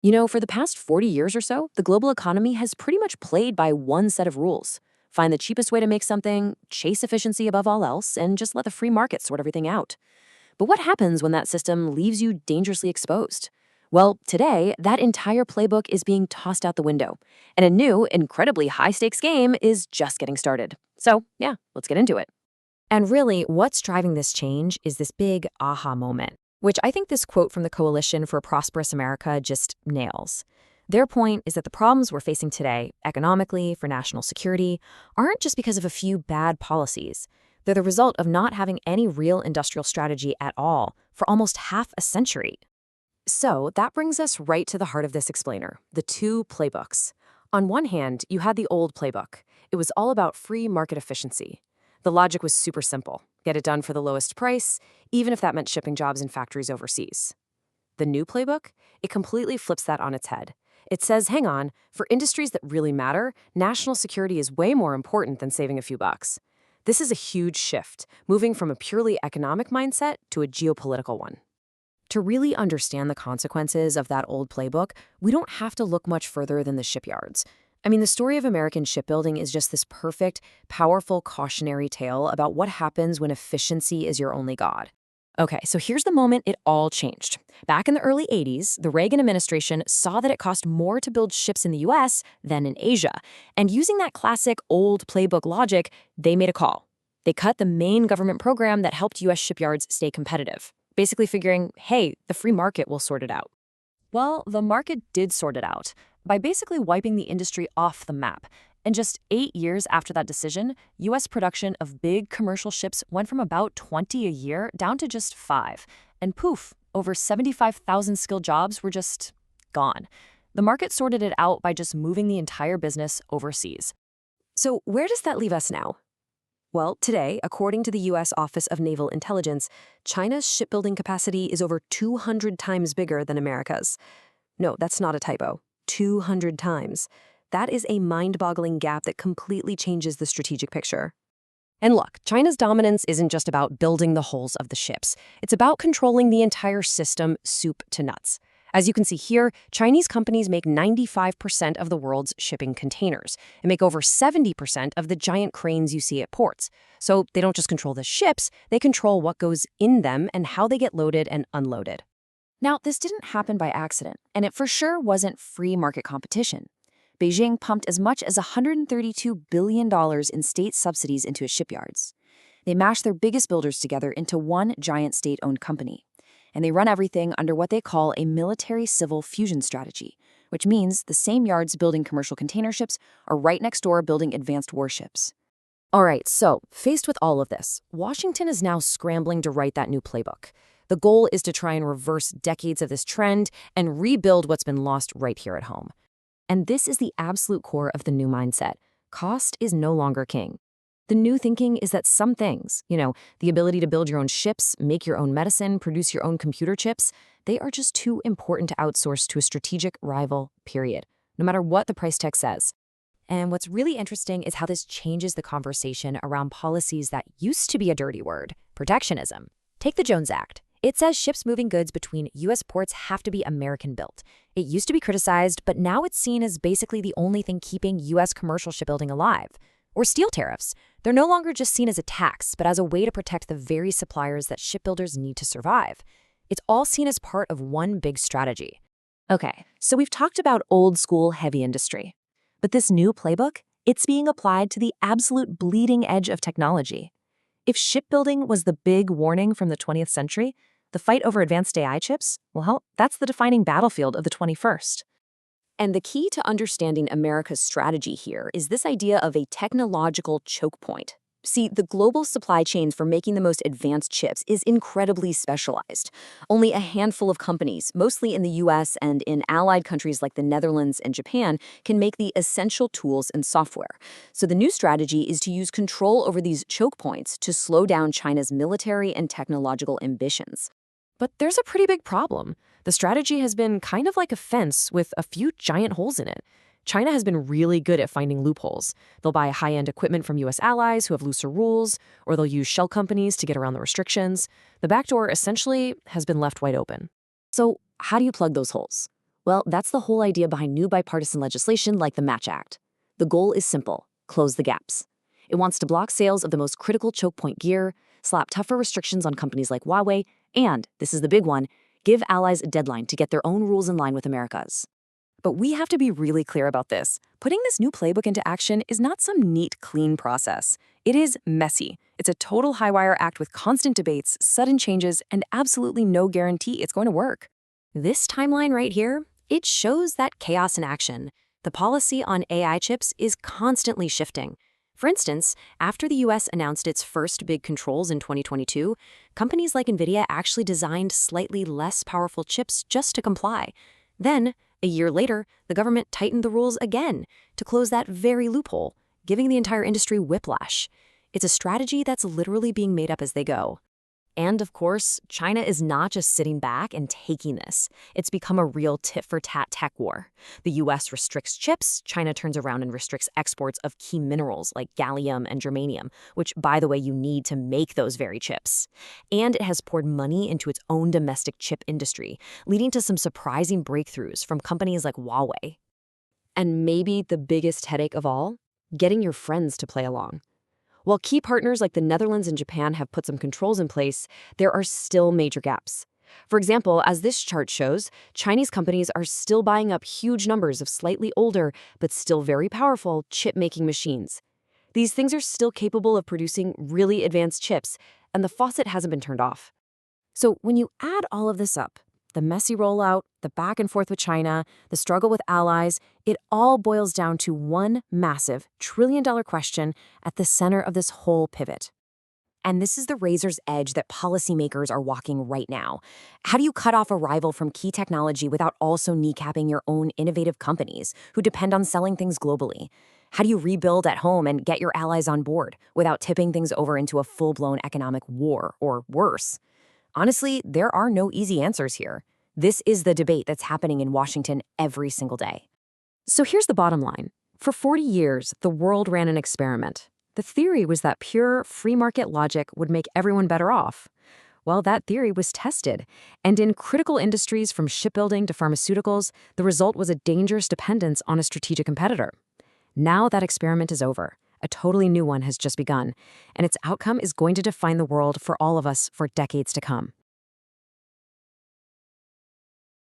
For the past 40 years or so, the global economy has pretty much played by one set of rules. Find the cheapest way to make something, chase efficiency above all else, and just let the free market sort everything out. But what happens when that system leaves you dangerously exposed? Well, today, that entire playbook is being tossed out the window, and a new, incredibly high stakes game is just getting started. So, yeah, let's get into it. And really, what's driving this change is this big aha moment, which I think this quote from the Coalition for a Prosperous America just nails. Their point is that the problems we're facing today, economically, for national security, aren't just because of a few bad policies. They're the result of not having any real industrial strategy at all for almost half a century. So that brings us right to the heart of this explainer, the two playbooks. On one hand, you had the old playbook. It was all about free market efficiency. The logic was super simple. Get it done for the lowest price, even if that meant shipping jobs in factories overseas. The new playbook, it completely flips that on its head. It says, hang on, for industries that really matter, national security is way more important than saving a few bucks. This is a huge shift, moving from a purely economic mindset to a geopolitical one. To really understand the consequences of that old playbook, we don't have to look much further than the shipyards. The story of American shipbuilding is just this perfect, powerful cautionary tale about what happens when efficiency is your only god. Okay, so here's the moment it all changed. Back in the early 80s, the Reagan administration saw that it cost more to build ships in the US than in Asia. And using that classic old playbook logic, they made a call. They cut the main government program that helped US shipyards stay competitive, basically figuring, hey, the free market will sort it out. Well, the market did sort it out by basically wiping the industry off the map. And just 8 years after that decision, U.S. production of big commercial ships went from about 20 a year down to just 5. And poof, over 75,000 skilled jobs were just gone. The market sorted it out by just moving the entire business overseas. So where does that leave us now? Well, today, according to the U.S. Office of Naval Intelligence, China's shipbuilding capacity is over 200 times bigger than America's. No, that's not a typo. 200 times. That is a mind-boggling gap that completely changes the strategic picture. And look, China's dominance isn't just about building the hulls of the ships. It's about controlling the entire system, soup to nuts. As you can see here, Chinese companies make 95% of the world's shipping containers and make over 70% of the giant cranes you see at ports. So they don't just control the ships, they control what goes in them and how they get loaded and unloaded. Now, this didn't happen by accident, and it for sure wasn't free market competition. Beijing pumped as much as $132 billion in state subsidies into its shipyards. They mashed their biggest builders together into one giant state-owned company. And they run everything under what they call a military-civil fusion strategy, which means the same yards building commercial container ships are right next door building advanced warships. All right, so faced with all of this, Washington is now scrambling to write that new playbook. The goal is to try and reverse decades of this trend and rebuild what's been lost right here at home. And this is the absolute core of the new mindset. Cost is no longer king. The new thinking is that some things, the ability to build your own ships, make your own medicine, produce your own computer chips, they are just too important to outsource to a strategic rival, period, no matter what the price tag says. And what's really interesting is how this changes the conversation around policies that used to be a dirty word, protectionism. Take the Jones Act. It says ships moving goods between U.S. ports have to be American-built. It used to be criticized, but now it's seen as basically the only thing keeping U.S. commercial shipbuilding alive. Or steel tariffs. They're no longer just seen as a tax, but as a way to protect the very suppliers that shipbuilders need to survive. It's all seen as part of one big strategy. Okay, so we've talked about old-school heavy industry. But this new playbook, it's being applied to the absolute bleeding edge of technology. If shipbuilding was the big warning from the 20th century, the fight over advanced AI chips, well, that's the defining battlefield of the 21st. And the key to understanding America's strategy here is this idea of a technological choke point. See, the global supply chain for making the most advanced chips is incredibly specialized. Only a handful of companies, mostly in the US and in allied countries like the Netherlands and Japan, can make the essential tools and software. So the new strategy is to use control over these choke points to slow down China's military and technological ambitions. But there's a pretty big problem. The strategy has been kind of like a fence with a few giant holes in it. China has been really good at finding loopholes. They'll buy high-end equipment from U.S. allies who have looser rules, or they'll use shell companies to get around the restrictions. The back door essentially has been left wide open. So how do you plug those holes? Well, that's the whole idea behind new bipartisan legislation like the Match Act. The goal is simple: close the gaps. It wants to block sales of the most critical choke point gear, slap tougher restrictions on companies like Huawei, and, this is the big one, give allies a deadline to get their own rules in line with America's. But we have to be really clear about this. Putting this new playbook into action is not some neat, clean process. It is messy. It's a total high-wire act with constant debates, sudden changes, and absolutely no guarantee it's going to work. This timeline right here, it shows that chaos in action. The policy on AI chips is constantly shifting. For instance, after the US announced its first big controls in 2022, companies like NVIDIA actually designed slightly less powerful chips just to comply. Then, a year later, the government tightened the rules again to close that very loophole, giving the entire industry whiplash. It's a strategy that's literally being made up as they go. And of course, China is not just sitting back and taking this. It's become a real tit-for-tat tech war. The US restricts chips, China turns around and restricts exports of key minerals like gallium and germanium, which, by the way, you need to make those very chips. And it has poured money into its own domestic chip industry, leading to some surprising breakthroughs from companies like Huawei. And maybe the biggest headache of all? Getting your friends to play along. While key partners like the Netherlands and Japan have put some controls in place, there are still major gaps. For example, as this chart shows, Chinese companies are still buying up huge numbers of slightly older, but still very powerful, chip-making machines. These things are still capable of producing really advanced chips, and the faucet hasn't been turned off. So when you add all of this up, the messy rollout, the back and forth with China, the struggle with allies, it all boils down to one massive trillion-dollar question at the center of this whole pivot. And this is the razor's edge that policymakers are walking right now. How do you cut off a rival from key technology without also kneecapping your own innovative companies who depend on selling things globally? How do you rebuild at home and get your allies on board without tipping things over into a full-blown economic war or worse? Honestly, there are no easy answers here. This is the debate that's happening in Washington every single day. So here's the bottom line. For 40 years, the world ran an experiment. The theory was that pure, free market logic would make everyone better off. Well, that theory was tested, and in critical industries from shipbuilding to pharmaceuticals, the result was a dangerous dependence on a strategic competitor. Now that experiment is over. A totally new one has just begun, and its outcome is going to define the world for all of us for decades to come.